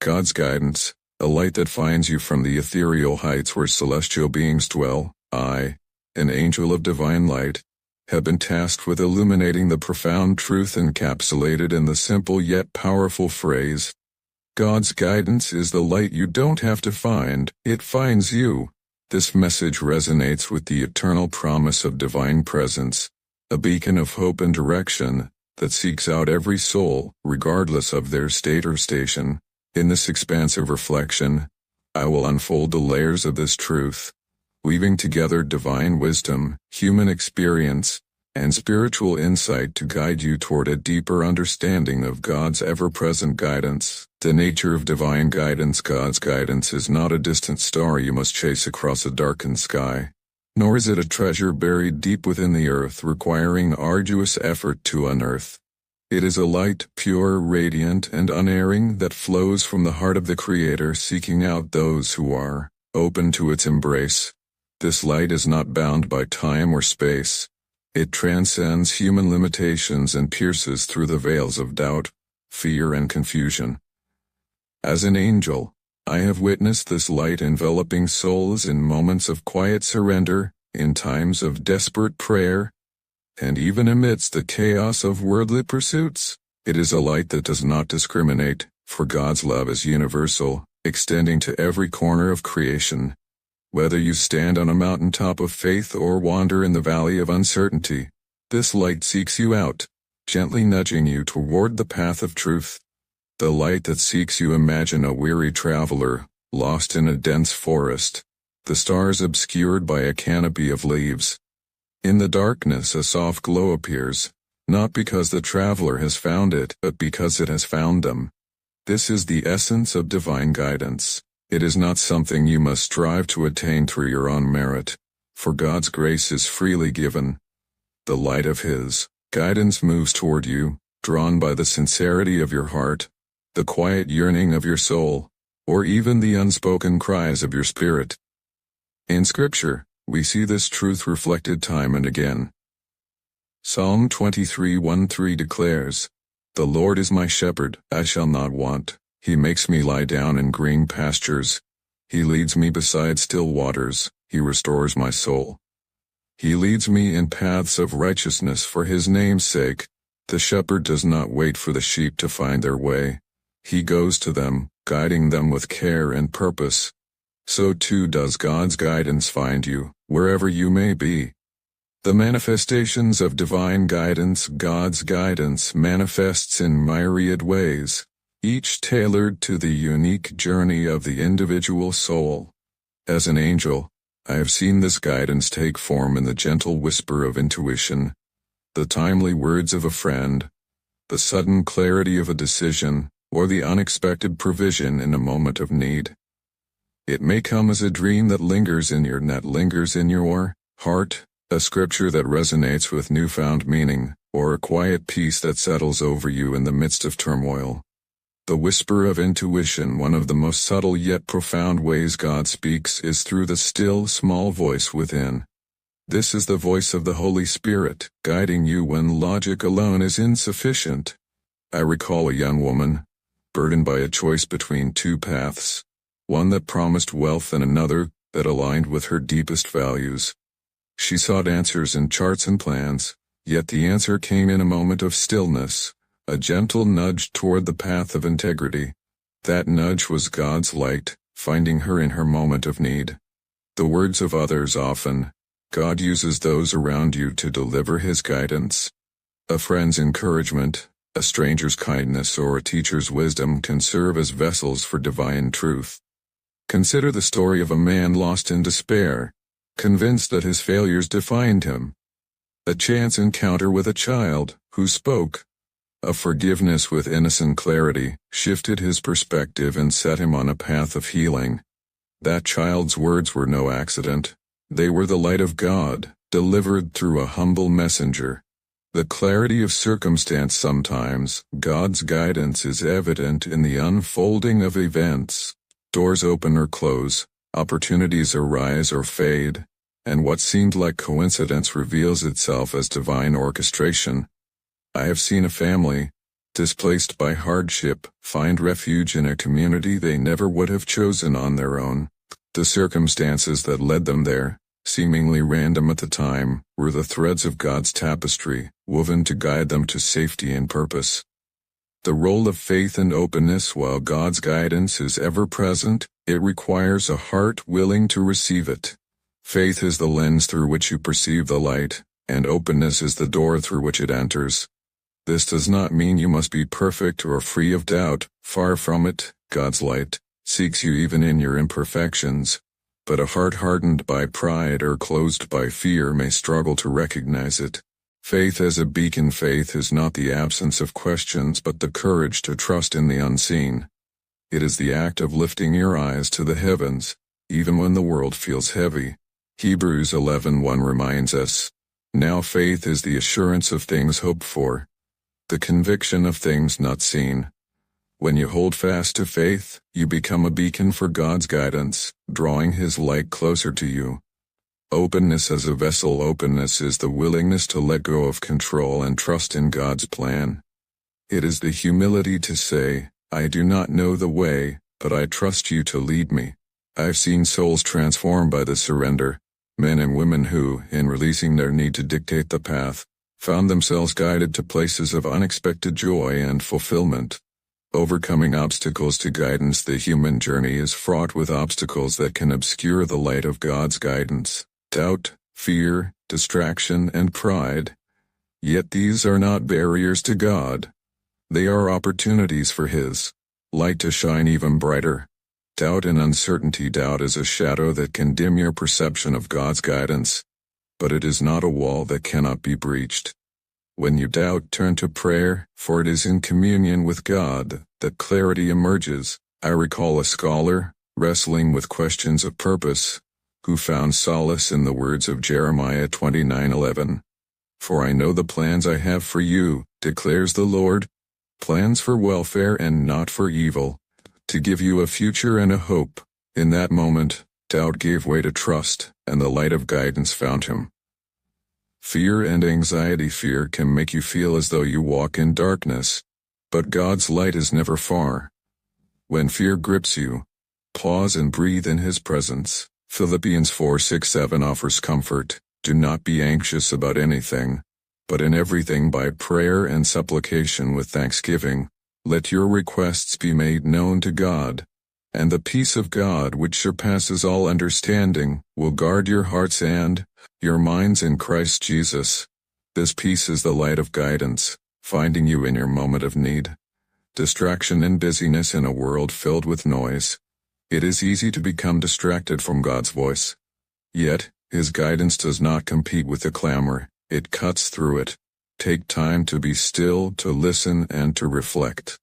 God's guidance, a light that finds you from the ethereal heights where celestial beings dwell. I, an angel of divine light, have been tasked with illuminating the profound truth encapsulated in the simple yet powerful phrase, God's guidance is the light you don't have to find, it finds you. This message resonates with the eternal promise of divine presence, a beacon of hope and direction that seeks out every soul, regardless of their state or station. In this expansive reflection, I will unfold the layers of this truth, weaving together divine wisdom, human experience, and spiritual insight to guide you toward a deeper understanding of God's ever-present guidance. The nature of divine guidance. God's guidance is not a distant star you must chase across a darkened sky, nor is it a treasure buried deep within the earth requiring arduous effort to unearth. It is a light, pure, radiant, and unerring that flows from the heart of the Creator, seeking out those who are open to its embrace. This light is not bound by time or space. It transcends human limitations and pierces through the veils of doubt, fear, and confusion. As an angel, I have witnessed this light enveloping souls in moments of quiet surrender, in times of desperate prayer, and even amidst the chaos of worldly pursuits. It is a light that does not discriminate, for God's love is universal, extending to every corner of creation. Whether you stand on a mountaintop of faith or wander in the valley of uncertainty, this light seeks you out, gently nudging you toward the path of truth. The light that seeks you. Imagine a weary traveler, lost in a dense forest, the stars obscured by a canopy of leaves. In the darkness a soft glow appears, not because the traveler has found it, but because it has found them. This is the essence of divine guidance. It is not something you must strive to attain through your own merit, for God's grace is freely given. The light of His guidance moves toward you, drawn by the sincerity of your heart, the quiet yearning of your soul, or even the unspoken cries of your spirit. In Scripture, we see this truth reflected time and again. Psalm 23:1-3 declares, "The Lord is my shepherd, I shall not want. He makes me lie down in green pastures. He leads me beside still waters. He restores my soul. He leads me in paths of righteousness for His name's sake." The shepherd does not wait for the sheep to find their way. He goes to them, guiding them with care and purpose. So too does God's guidance find you, wherever you may be. The manifestations of divine guidance. God's guidance manifests in myriad ways, each tailored to the unique journey of the individual soul. As an angel, I have seen this guidance take form in the gentle whisper of intuition, the timely words of a friend, the sudden clarity of a decision, or the unexpected provision in a moment of need. It may come as a dream that lingers in your heart, a scripture that resonates with newfound meaning, or a quiet peace that settles over you in the midst of turmoil. The whisper of intuition. One of the most subtle yet profound ways God speaks is through the still, small voice within. This is the voice of the Holy Spirit, guiding you when logic alone is insufficient. I recall a young woman, burdened by a choice between two paths, one that promised wealth and another that aligned with her deepest values. She sought answers in charts and plans, yet the answer came in a moment of stillness, a gentle nudge toward the path of integrity. That nudge was God's light, finding her in her moment of need. The words of others. Often, God uses those around you to deliver His guidance. A friend's encouragement, a stranger's kindness, or a teacher's wisdom can serve as vessels for divine truth. Consider the story of a man lost in despair, convinced that his failures defined him. A chance encounter with a child, who spoke, of forgiveness with innocent clarity, shifted his perspective and set him on a path of healing. That child's words were no accident. They were the light of God, delivered through a humble messenger. The clarity of circumstance. Sometimes, God's guidance is evident in the unfolding of events. Doors open or close, opportunities arise or fade, and what seemed like coincidence reveals itself as divine orchestration. I have seen a family, displaced by hardship, find refuge in a community they never would have chosen on their own. The circumstances that led them there, seemingly random at the time, were the threads of God's tapestry, woven to guide them to safety and purpose. The role of faith and openness. While God's guidance is ever present, it requires a heart willing to receive it. Faith is the lens through which you perceive the light, and openness is the door through which it enters. This does not mean you must be perfect or free of doubt. Far from it. God's light seeks you even in your imperfections, but a heart hardened by pride or closed by fear may struggle to recognize it. Faith as a beacon. Faith is not the absence of questions but the courage to trust in the unseen. It is the act of lifting your eyes to the heavens, even when the world feels heavy. Hebrews 11:1 reminds us, "Now faith is the assurance of things hoped for, the conviction of things not seen." When you hold fast to faith, you become a beacon for God's guidance, drawing His light closer to you. Openness as a vessel. Openness is the willingness to let go of control and trust in God's plan. It is the humility to say, "I do not know the way, but I trust you to lead me." I've seen souls transformed by the surrender, men and women who, in releasing their need to dictate the path, found themselves guided to places of unexpected joy and fulfillment. Overcoming obstacles to guidance. The human journey is fraught with obstacles that can obscure the light of God's guidance. Doubt, fear, distraction, and pride. Yet these are not barriers to God. They are opportunities for His light to shine even brighter. Doubt and uncertainty. Doubt is a shadow that can dim your perception of God's guidance, but it is not a wall that cannot be breached. When you doubt, turn to prayer, for it is in communion with God that clarity emerges. I recall a scholar, wrestling with questions of purpose, who found solace in the words of Jeremiah 29:11. "For I know the plans I have for you, declares the Lord, plans for welfare and not for evil, to give you a future and a hope." In that moment, doubt gave way to trust, and the light of guidance found him. Fear and anxiety. Fear can make you feel as though you walk in darkness, but God's light is never far. When fear grips you, pause and breathe in His presence. Philippians 4:6-7 offers comfort. "Do not be anxious about anything, but in everything by prayer and supplication with thanksgiving, let your requests be made known to God, and the peace of God which surpasses all understanding will guard your hearts and your minds in Christ Jesus." This peace is the light of guidance, finding you in your moment of need. Distraction and busyness. In a world filled with noise, it is easy to become distracted from God's voice. Yet, His guidance does not compete with the clamor, it cuts through it. Take time to be still, to listen and to reflect.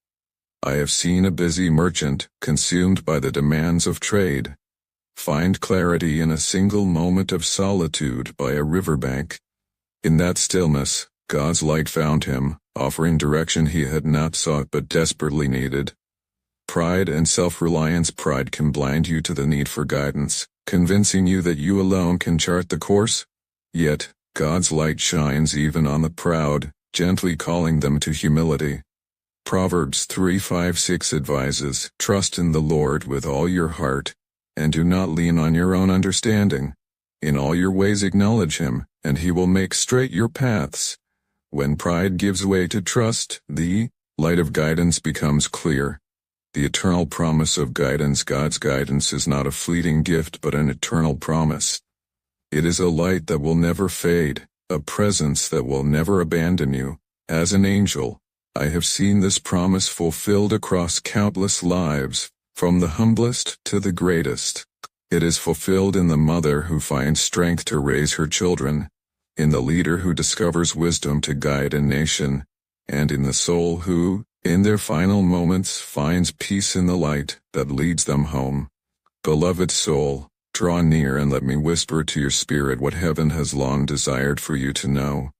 I have seen a busy merchant, consumed by the demands of trade, find clarity in a single moment of solitude by a riverbank. In that stillness, God's light found him, offering direction he had not sought but desperately needed. Pride and self-reliance. Pride can blind you to the need for guidance, convincing you that you alone can chart the course. Yet, God's light shines even on the proud, gently calling them to humility. Proverbs 3:5-6 advises, "Trust in the Lord with all your heart, and do not lean on your own understanding. In all your ways acknowledge Him, and He will make straight your paths." When pride gives way to trust, the light of guidance becomes clear. The eternal promise of guidance. God's guidance is not a fleeting gift but an eternal promise. It is a light that will never fade, a presence that will never abandon you. As an angel, I have seen this promise fulfilled across countless lives, from the humblest to the greatest. It is fulfilled in the mother who finds strength to raise her children, in the leader who discovers wisdom to guide a nation, and in the soul who, in their final moments, finds peace in the light that leads them home. Beloved soul, draw near and let me whisper to your spirit what heaven has long desired for you to know.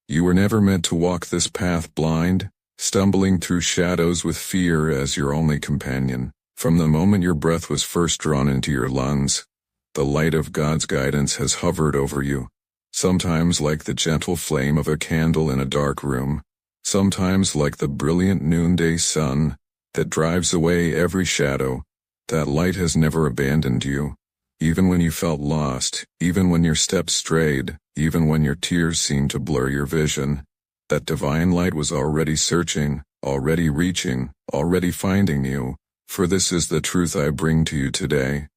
You were never meant to walk this path blind, stumbling through shadows with fear as your only companion. From the moment your breath was first drawn into your lungs, the light of God's guidance has hovered over you, sometimes like the gentle flame of a candle in a dark room, Sometimes like the brilliant noonday sun that drives away every shadow, that light has never abandoned you. Even when you felt lost, even when your steps strayed, even when your tears seemed to blur your vision, that divine light was already searching, already reaching, already finding you. For this is the truth I bring to you today.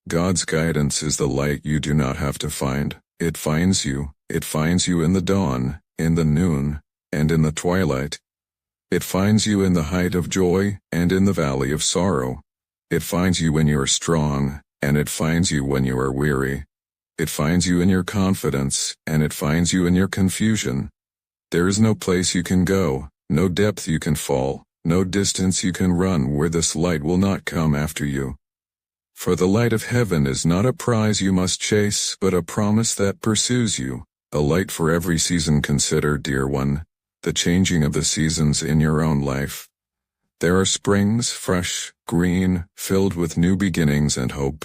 God's guidance is the light you do not have to find. It finds you. It finds you in the dawn, in the noon, and in the twilight. It finds you in the height of joy, and in the valley of sorrow. It finds you when you are strong, and it finds you when you are weary. It finds you in your confidence, and it finds you in your confusion. There is no place you can go, no depth you can fall, no distance you can run where this light will not come after you. For the light of heaven is not a prize you must chase, but a promise that pursues you, a light for every season. Consider, dear one, the changing of the seasons in your own life. There are springs, fresh, green, filled with new beginnings and hope.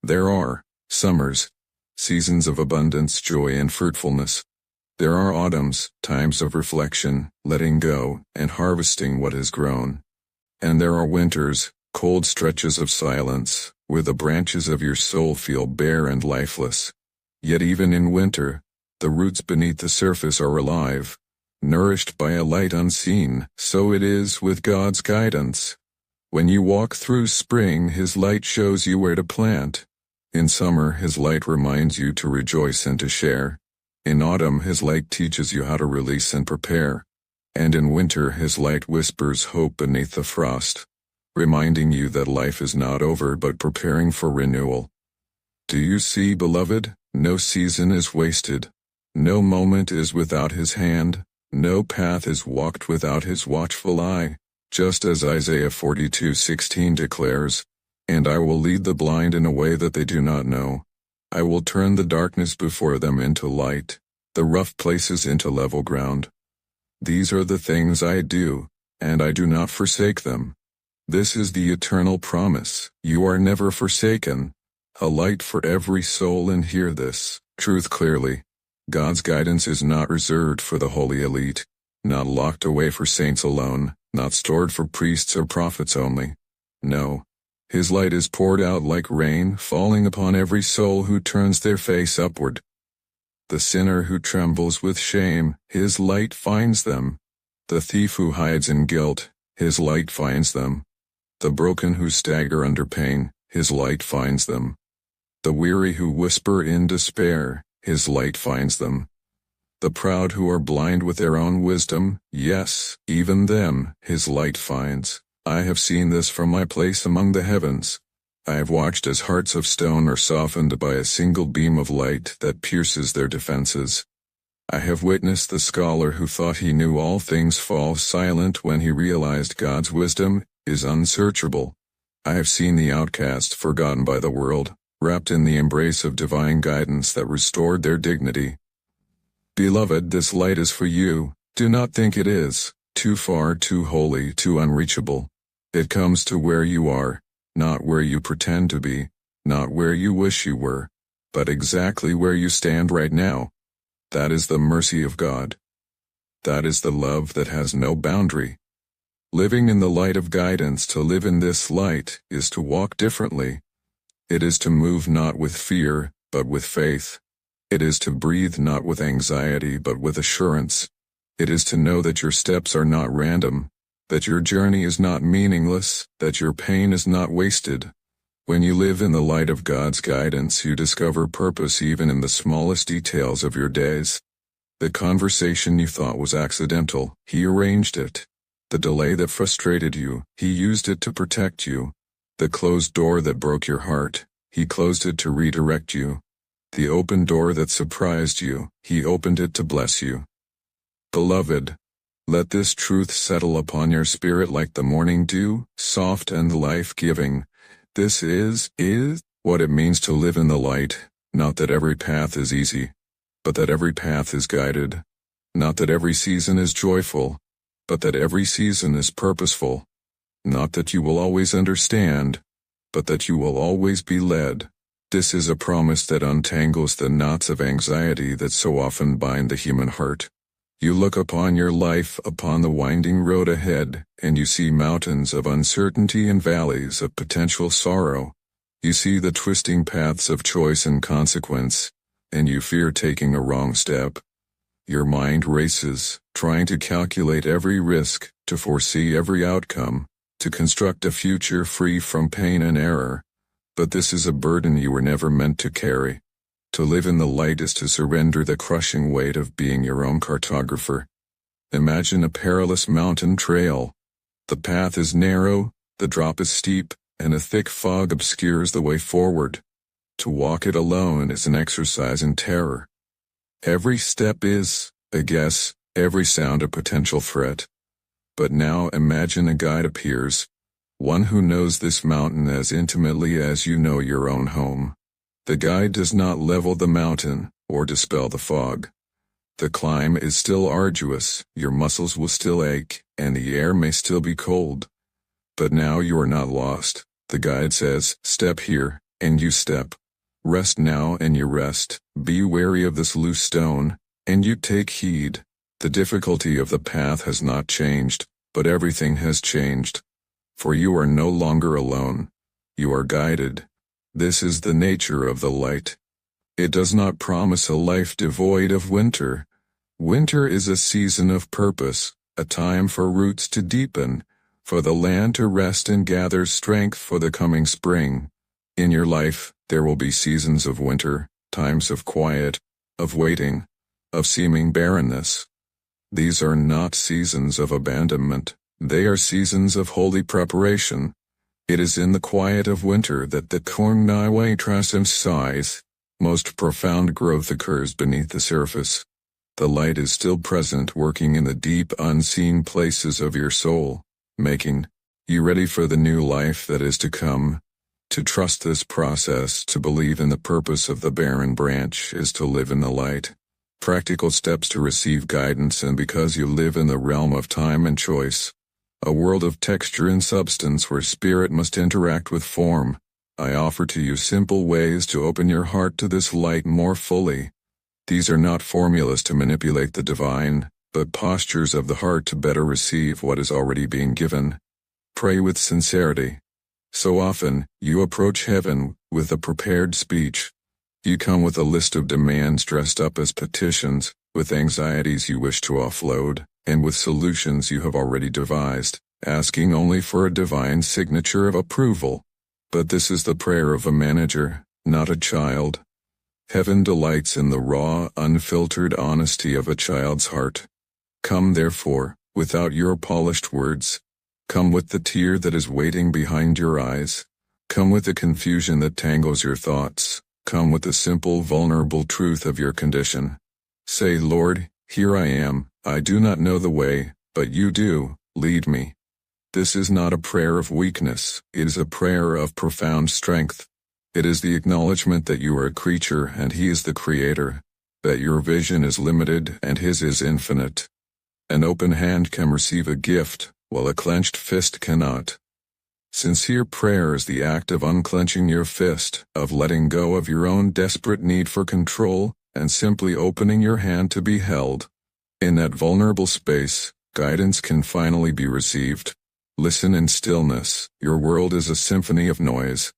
There are summers, seasons of abundance, joy, and fruitfulness. There are autumns, times of reflection, letting go, and harvesting what has grown. And there are winters, cold stretches of silence, where the branches of your soul feel bare and lifeless. Yet even in winter, the roots beneath the surface are alive, nourished by a light unseen. So it is with God's guidance. When you walk through spring, His light shows you where to plant. In summer, His light reminds you to rejoice and to share. In autumn, His light teaches you how to release and prepare. And in winter, His light whispers hope beneath the frost, reminding you that life is not over but preparing for renewal. Do you see, beloved? No season is wasted. No moment is without His hand. No path is walked without His watchful eye. Just as Isaiah 42:16 declares, "And I will lead the blind in a way that they do not know. I will turn the darkness before them into light, the rough places into level ground. These are the things I do, and I do not forsake them." This is the eternal promise. You are never forsaken. A light for every soul. And hear this truth clearly. God's guidance is not reserved for the holy elite, not locked away for saints alone, not stored for priests or prophets only. No. His light is poured out like rain, falling upon every soul who turns their face upward. The sinner who trembles with shame, His light finds them. The thief who hides in guilt, His light finds them. The broken who stagger under pain, His light finds them. The weary who whisper in despair, His light finds them. The proud who are blind with their own wisdom, yes, even them, His light finds. I have seen this from my place among the heavens. I have watched as hearts of stone are softened by a single beam of light that pierces their defenses. I have witnessed the scholar who thought he knew all things fall silent when he realized God's wisdom is unsearchable. I have seen the outcast forgotten by the world, wrapped in the embrace of divine guidance that restored their dignity. Beloved, this light is for you. Do not think it is too far, too holy, too unreachable. It comes to where you are, not where you pretend to be, not where you wish you were, but exactly where you stand right now. That is the mercy of God. That is the love that has no boundary. Living in the light of guidance, to live in this light, is to walk differently. It is to move not with fear, but with faith. It is to breathe not with anxiety, but with assurance. It is to know that your steps are not random, that your journey is not meaningless, that your pain is not wasted. When you live in the light of God's guidance, you discover purpose even in the smallest details of your days. The conversation you thought was accidental, He arranged it. The delay that frustrated you, He used it to protect you. The closed door that broke your heart, He closed it to redirect you. The open door that surprised you, He opened it to bless you. Beloved, let this truth settle upon your spirit like the morning dew, soft and life-giving. This is what it means to live in the light, not that every path is easy, but that every path is guided. Not that every season is joyful, but that every season is purposeful. Not that you will always understand, but that you will always be led. This is a promise that untangles the knots of anxiety that so often bind the human heart. You look upon your life, upon the winding road ahead, and you see mountains of uncertainty and valleys of potential sorrow. You see the twisting paths of choice and consequence, and you fear taking a wrong step. Your mind races, trying to calculate every risk, to foresee every outcome, to construct a future free from pain and error. But this is a burden you were never meant to carry. To live in the light is to surrender the crushing weight of being your own cartographer. Imagine a perilous mountain trail. The path is narrow, the drop is steep, and a thick fog obscures the way forward. To walk it alone is an exercise in terror. Every step is a guess, every sound a potential threat. But now imagine a guide appears, one who knows this mountain as intimately as you know your own home. The guide does not level the mountain, or dispel the fog. The climb is still arduous, your muscles will still ache, and the air may still be cold. But now you are not lost. The guide says, step here, and you step. Rest now, and you rest. Be wary of this loose stone, and you take heed. The difficulty of the path has not changed, but everything has changed. For you are no longer alone. You are guided. This is the nature of the light. It does not promise a life devoid of winter. Winter is a season of purpose, a time for roots to deepen, for the land to rest and gather strength for the coming spring. In your life, there will be seasons of winter, times of quiet, of waiting, of seeming barrenness. These are not seasons of abandonment, they are seasons of holy preparation. It is in the quiet of winter that the Kornaiwe transcends. Most profound growth occurs beneath the surface. The light is still present, working in the deep unseen places of your soul, making you ready for the new life that is to come. To trust this process, to believe in the purpose of the barren branch, is to live in the light. Practical steps to receive guidance, and because you live in the realm of time and choice, a world of texture and substance where spirit must interact with form, I offer to you simple ways to open your heart to this light more fully. These are not formulas to manipulate the divine, but postures of the heart to better receive what is already being given. Pray with sincerity. So often, you approach heaven with a prepared speech. You come with a list of demands dressed up as petitions, with anxieties you wish to offload, and with solutions you have already devised, asking only for a divine signature of approval. But this is the prayer of a manager, not a child. Heaven delights in the raw, unfiltered honesty of a child's heart. Come therefore, without your polished words. Come with the tear that is waiting behind your eyes. Come with the confusion that tangles your thoughts. Come with the simple, vulnerable truth of your condition. Say, Lord, here I am. I do not know the way, but you do. Lead me. This is not a prayer of weakness. It is a prayer of profound strength. It is the acknowledgement that you are a creature and He is the Creator, that your vision is limited and His is infinite. An open hand can receive a gift, while a clenched fist cannot. Sincere prayer is the act of unclenching your fist, of letting go of your own desperate need for control, and simply opening your hand to be held. In that vulnerable space, guidance can finally be received. Listen in stillness. Your world is a symphony of noise.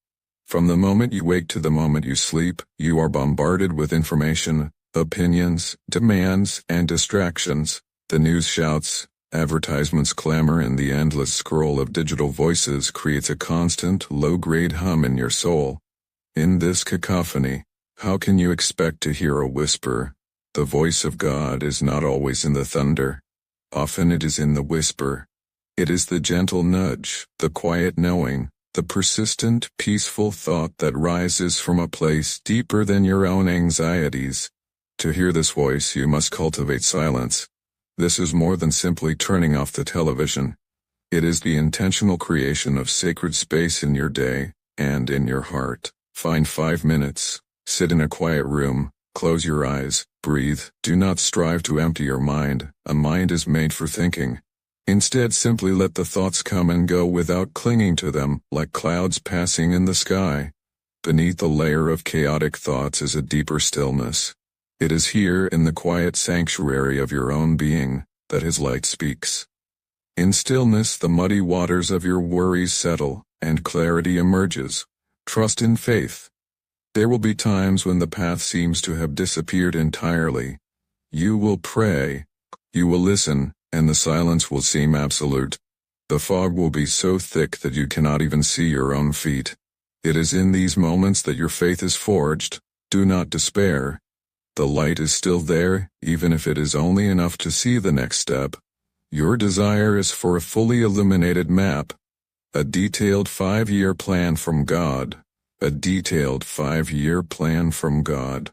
From the moment you wake to the moment you sleep, you are bombarded with information, opinions, demands, and distractions. The news shouts, advertisements clamor, and the endless scroll of digital voices creates a constant, low-grade hum in your soul. In this cacophony, how can you expect to hear a whisper? The voice of God is not always in the thunder. Often it is in the whisper. It is the gentle nudge, the quiet knowing, the persistent, peaceful thought that rises from a place deeper than your own anxieties. To hear this voice, you must cultivate silence. This is more than simply turning off the television. It is the intentional creation of sacred space in your day and in your heart. Find 5 minutes, sit in a quiet room, close your eyes, breathe. Do not strive to empty your mind. A mind is made for thinking. Instead, simply let the thoughts come and go without clinging to them, like clouds passing in the sky. Beneath the layer of chaotic thoughts is a deeper stillness. It is here in the quiet sanctuary of your own being that his light speaks. In stillness the muddy waters of your worries settle, and clarity emerges. Trust in faith. There will be times when the path seems to have disappeared entirely. You will pray, you will listen, and the silence will seem absolute. The fog will be so thick that you cannot even see your own feet. It is in these moments that your faith is forged. Do not despair. The light is still there, even if it is only enough to see the next step. Your desire is for a fully illuminated map, a detailed 5-year plan from God. A detailed 5-year plan from God.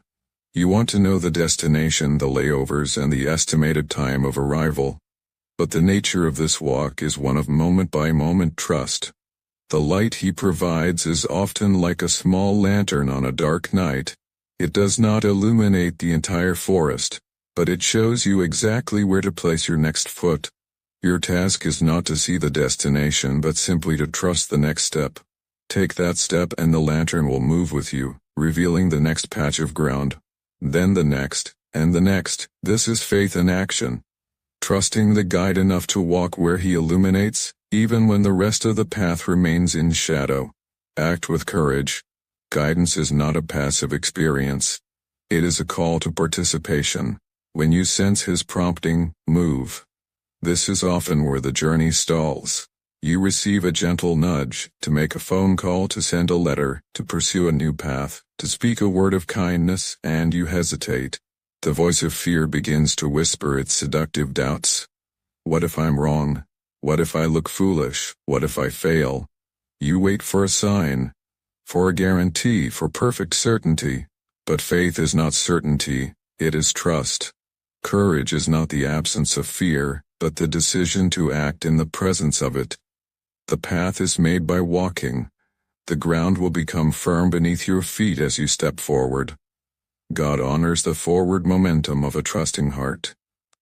You want to know the destination, the layovers, and the estimated time of arrival. But the nature of this walk is one of moment-by-moment trust. The light he provides is often like a small lantern on a dark night. It does not illuminate the entire forest, but it shows you exactly where to place your next foot. Your task is not to see the destination but simply to trust the next step. Take that step and the lantern will move with you, revealing the next patch of ground. Then the next, and the next. This is faith in action. Trusting the guide enough to walk where he illuminates, even when the rest of the path remains in shadow. Act with courage. Guidance is not a passive experience. It is a call to participation. When you sense his prompting, move. This is often where the journey stalls. You receive a gentle nudge, to make a phone call, to send a letter, to pursue a new path, to speak a word of kindness, and you hesitate. The voice of fear begins to whisper its seductive doubts. What if I'm wrong? What if I look foolish? What if I fail? You wait for a sign, for a guarantee, for perfect certainty. But faith is not certainty, it is trust. Courage is not the absence of fear, but the decision to act in the presence of it. The path is made by walking. The ground will become firm beneath your feet as you step forward. God honors the forward momentum of a trusting heart.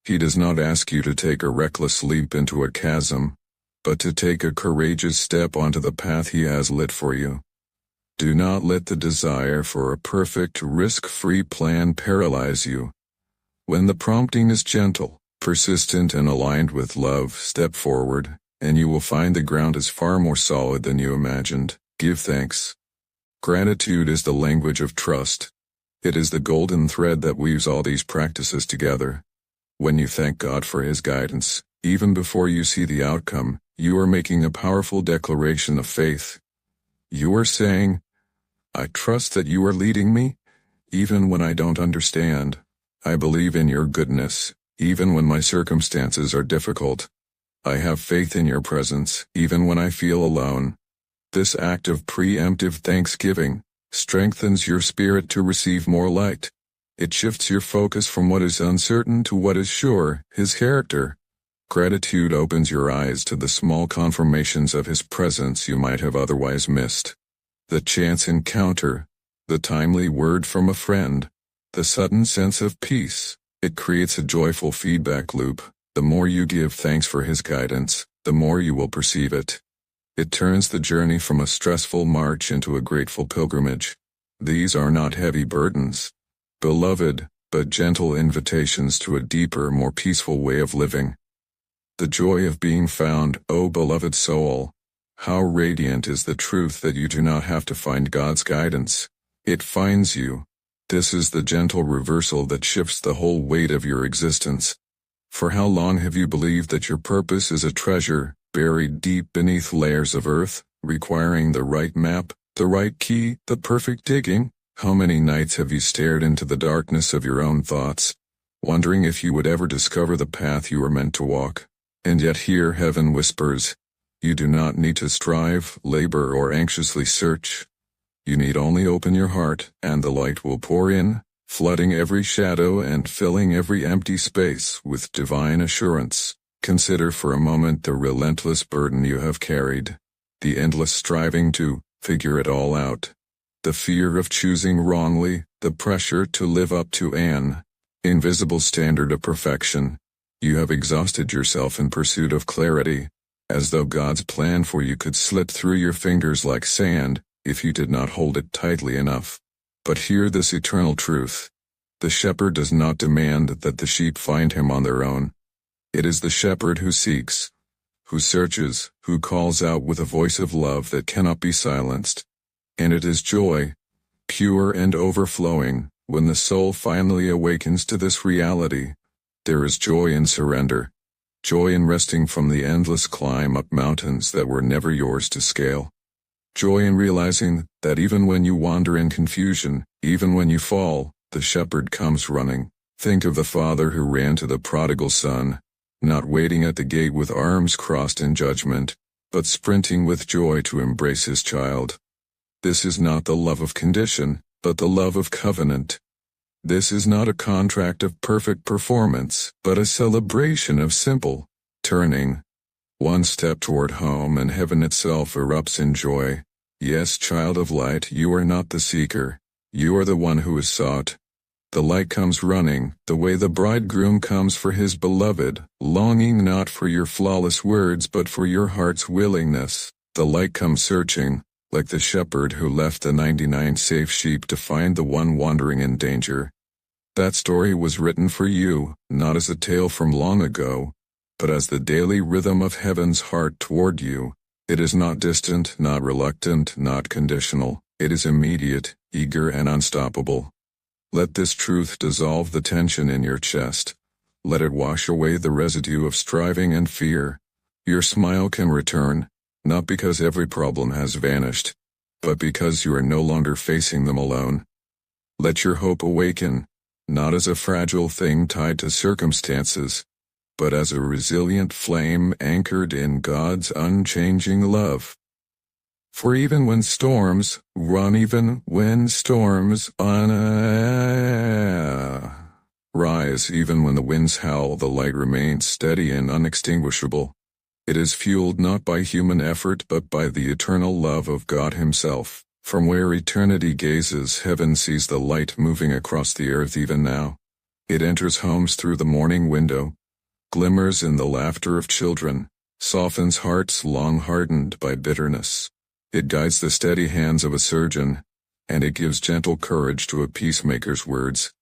He does not ask you to take a reckless leap into a chasm, but to take a courageous step onto the path he has lit for you. Do not let the desire for a perfect, risk-free plan paralyze you. When the prompting is gentle, persistent, and aligned with love, step forward, and you will find the ground is far more solid than you imagined. Give thanks. Gratitude is the language of trust. It is the golden thread that weaves all these practices together. When you thank God for his guidance, even before you see the outcome, you are making a powerful declaration of faith. You are saying, I trust that you are leading me, even when I don't understand. I believe in your goodness, even when my circumstances are difficult. I have faith in your presence, even when I feel alone. This act of preemptive thanksgiving strengthens your spirit to receive more light. It shifts your focus from what is uncertain to what is sure, his character. Gratitude opens your eyes to the small confirmations of his presence you might have otherwise missed. The chance encounter, the timely word from a friend, the sudden sense of peace. It creates a joyful feedback loop. The more you give thanks for his guidance, the more you will perceive it. It turns the journey from a stressful march into a grateful pilgrimage. These are not heavy burdens, beloved, but gentle invitations to a deeper, more peaceful way of living. The joy of being found, O beloved soul. How radiant is the truth that you do not have to find God's guidance. It finds you. This is the gentle reversal that shifts the whole weight of your existence. For how long have you believed that your purpose is a treasure, buried deep beneath layers of earth, requiring the right map, the right key, the perfect digging? How many nights have you stared into the darkness of your own thoughts, wondering if you would ever discover the path you were meant to walk? And yet here heaven whispers, you do not need to strive, labor, or anxiously search. You need only open your heart, and the light will pour in, flooding every shadow and filling every empty space with divine assurance. Consider for a moment the relentless burden you have carried, the endless striving to figure it all out, the fear of choosing wrongly, the pressure to live up to an invisible standard of perfection. You have exhausted yourself in pursuit of clarity, as though God's plan for you could slip through your fingers like sand if you did not hold it tightly enough. But hear this eternal truth. The shepherd does not demand that the sheep find him on their own. It is the shepherd who seeks, who searches, who calls out with a voice of love that cannot be silenced. And it is joy, pure and overflowing, when the soul finally awakens to this reality. There is joy in surrender, joy in resting from the endless climb up mountains that were never yours to scale. Joy in realizing that even when you wander in confusion, even when you fall, the shepherd comes running. Think of the father who ran to the prodigal son, not waiting at the gate with arms crossed in judgment, but sprinting with joy to embrace his child. This is not the love of condition, but the love of covenant. This is not a contract of perfect performance, but a celebration of simple turning. One step toward home and heaven itself erupts in joy. Yes, child of light, you are not the seeker. You are the one who is sought. The light comes running, the way the bridegroom comes for his beloved, longing not for your flawless words but for your heart's willingness. The light comes searching, like the shepherd who left the 99 safe sheep to find the one wandering in danger. That story was written for you, not as a tale from long ago, but as the daily rhythm of heaven's heart toward you. It is not distant, not reluctant, not conditional. It is immediate, eager and unstoppable. Let this truth dissolve the tension in your chest. Let it wash away the residue of striving and fear. Your smile can return, not because every problem has vanished, but because you are no longer facing them alone. Let your hope awaken, not as a fragile thing tied to circumstances, but as a resilient flame anchored in God's unchanging love. For even when storms rise, even when the winds howl, the light remains steady and unextinguishable. It is fueled not by human effort but by the eternal love of God Himself. From where eternity gazes, heaven sees the light moving across the earth even now. It enters homes through the morning window, glimmers in the laughter of children, softens hearts long hardened by bitterness. It guides the steady hands of a surgeon, and it gives gentle courage to a peacemaker's words.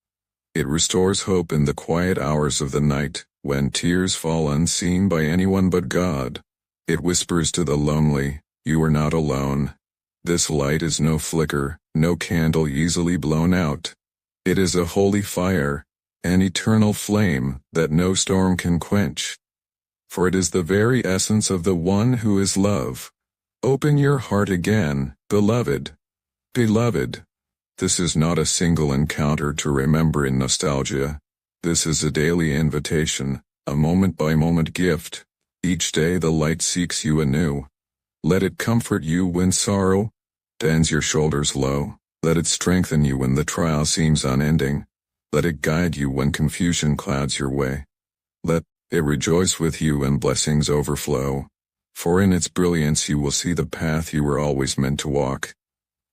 It restores hope in the quiet hours of the night, when tears fall unseen by anyone but God. It whispers to the lonely, "You are not alone." This light is no flicker, no candle easily blown out. It is a holy fire, an eternal flame that no storm can quench. For it is the very essence of the one who is love. Open your heart again, beloved. Beloved. This is not a single encounter to remember in nostalgia. This is a daily invitation, a moment-by-moment gift. Each day the light seeks you anew. Let it comfort you when sorrow bends your shoulders low. Let it strengthen you when the trial seems unending. Let it guide you when confusion clouds your way. Let it rejoice with you when blessings overflow. For in its brilliance you will see the path you were always meant to walk.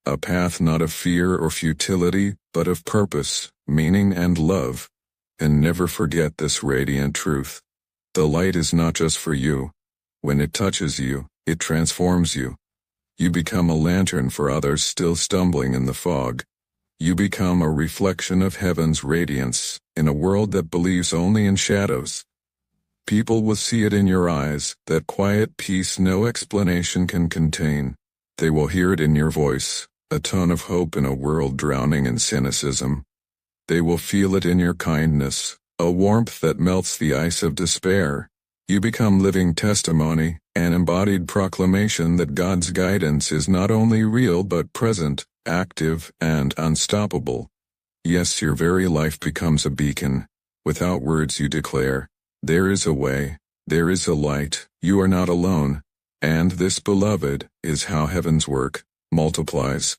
A path not of fear or futility, but of purpose, meaning and love. And never forget this radiant truth. The light is not just for you. When it touches you, it transforms you. You become a lantern for others still stumbling in the fog. You become a reflection of heaven's radiance, in a world that believes only in shadows. People will see it in your eyes, that quiet peace no explanation can contain. They will hear it in your voice, a tone of hope in a world drowning in cynicism. They will feel it in your kindness, a warmth that melts the ice of despair. You become living testimony, an embodied proclamation that God's guidance is not only real but present, active, and unstoppable. Yes, your very life becomes a beacon. Without words you declare, there is a way, there is a light, you are not alone, and this, beloved, is how heaven's work multiplies.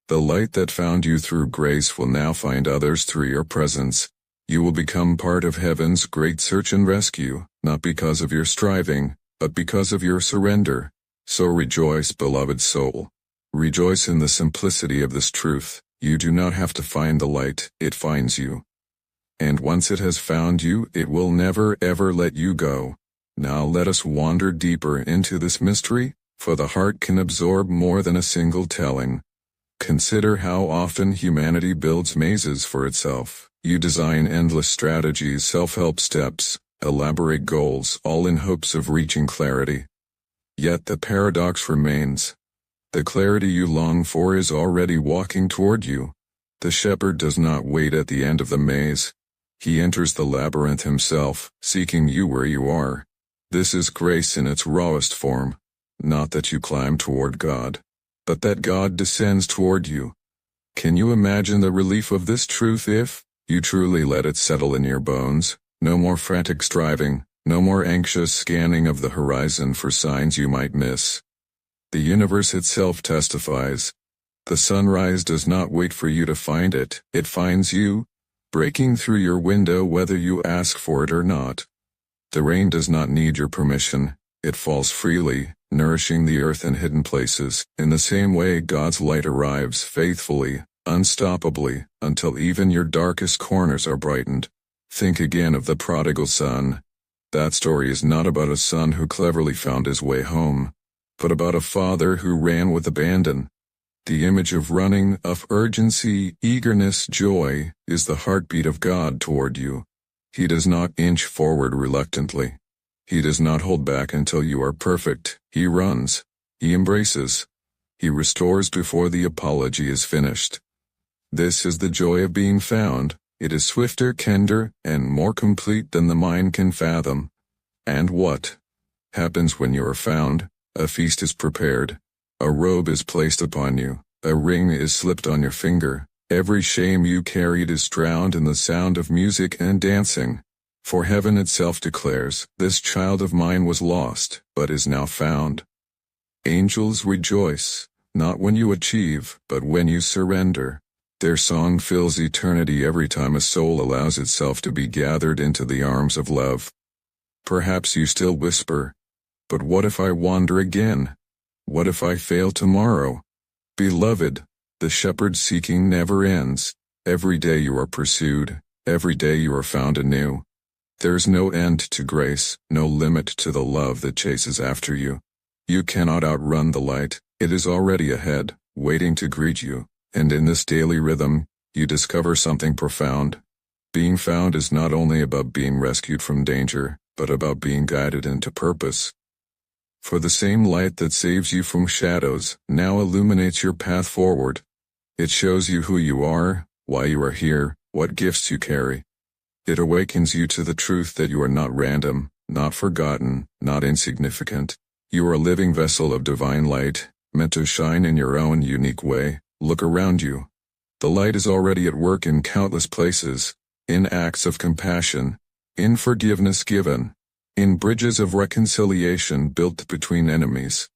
The light that found you through grace will now find others through your presence. You will become part of heaven's great search and rescue, not because of your striving, but because of your surrender. So rejoice, beloved soul. Rejoice in the simplicity of this truth. You do not have to find the light, it finds you. And once it has found you, it will never ever let you go. Now let us wander deeper into this mystery, for the heart can absorb more than a single telling. Consider how often humanity builds mazes for itself. You design endless strategies, self-help steps, elaborate goals, all in hopes of reaching clarity. Yet the paradox remains. The clarity you long for is already walking toward you. The shepherd does not wait at the end of the maze. He enters the labyrinth himself, seeking you where you are. This is grace in its rawest form. Not that you climb toward God, but that God descends toward you. Can you imagine the relief of this truth if you truly let it settle in your bones? No more frantic striving, no more anxious scanning of the horizon for signs you might miss. The universe itself testifies. The sunrise does not wait for you to find it, it finds you, breaking through your window whether you ask for it or not. The rain does not need your permission, it falls freely, nourishing the earth in hidden places. In the same way, God's light arrives faithfully, unstoppably, until even your darkest corners are brightened. Think again of the prodigal son. That story is not about a son who cleverly found his way home, but about a father who ran with abandon. The image of running, of urgency, eagerness, joy, is the heartbeat of God toward you. He does not inch forward reluctantly. He does not hold back until you are perfect. He runs. He embraces. He restores before the apology is finished. This is the joy of being found. It is swifter, kinder, and more complete than the mind can fathom. And what happens when you are found? A feast is prepared. A robe is placed upon you. A ring is slipped on your finger. Every shame you carried is drowned in the sound of music and dancing. For heaven itself declares, "This child of mine was lost, but is now found." Angels rejoice, not when you achieve, but when you surrender. Their song fills eternity every time a soul allows itself to be gathered into the arms of love. Perhaps you still whisper, "But what if I wander again? What if I fail tomorrow?" Beloved, the shepherd's seeking never ends. Every day you are pursued, every day you are found anew. There's no end to grace, no limit to the love that chases after you. You cannot outrun the light, it is already ahead, waiting to greet you, and in this daily rhythm, you discover something profound. Being found is not only about being rescued from danger, but about being guided into purpose. For the same light that saves you from shadows now illuminates your path forward. It shows you who you are, why you are here, what gifts you carry. It awakens you to the truth that you are not random, not forgotten, not insignificant. You are a living vessel of divine light, meant to shine in your own unique way. Look around you. The light is already at work in countless places, in acts of compassion, in forgiveness given, in bridges of reconciliation built between enemies.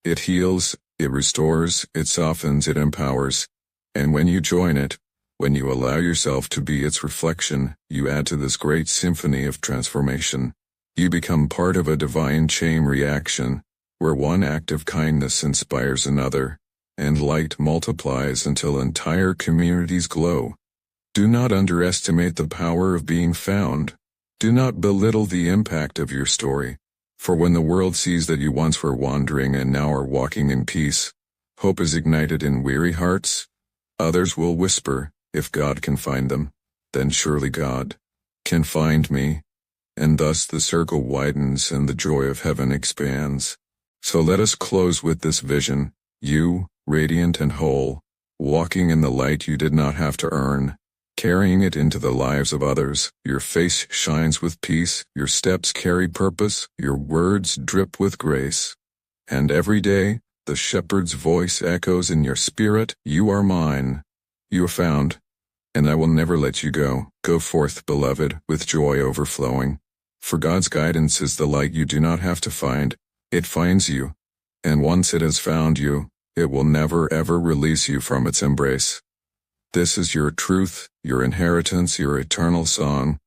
It heals, it restores, it softens, it empowers. And when you join it, when you allow yourself to be its reflection, you add to this great symphony of transformation. You become part of a divine chain reaction, where one act of kindness inspires another, and light multiplies until entire communities glow. Do not underestimate the power of being found. Do not belittle the impact of your story, for when the world sees that you once were wandering and now are walking in peace, hope is ignited in weary hearts. Others will whisper, "If God can find them, then surely God can find me." And thus the circle widens and the joy of heaven expands. So let us close with this vision, you, radiant and whole, walking in the light you did not have to earn, carrying it into the lives of others. Your face shines with peace, your steps carry purpose, your words drip with grace. And every day, the shepherd's voice echoes in your spirit, "You are mine. You are found, and I will never let you go." Go forth, beloved, with joy overflowing. For God's guidance is the light you do not have to find. It finds you, and once it has found you, it will never ever release you from its embrace. This is your truth, your inheritance, your eternal song.